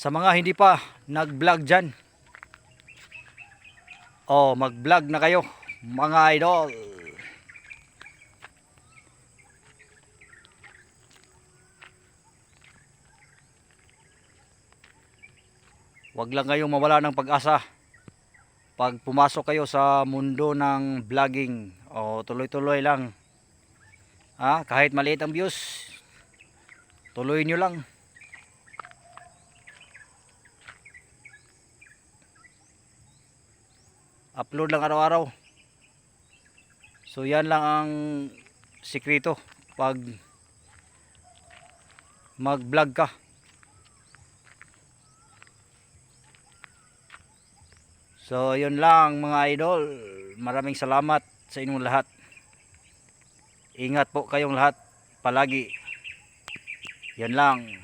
Sa mga hindi pa nag-vlog dyan, oh, mag-vlog na kayo mga idol. Huwag lang kayong mawala ng pag-asa pag pumasok kayo sa mundo ng vlogging. O tuloy-tuloy lang. Kahit maliit ang views, tuloy nyo lang. Upload lang araw-araw. So yan lang ang sikreto pag mag-vlog ka. So yun lang mga idol. Maraming salamat sa inyong lahat. Ingat po kayong lahat palagi. Yan lang.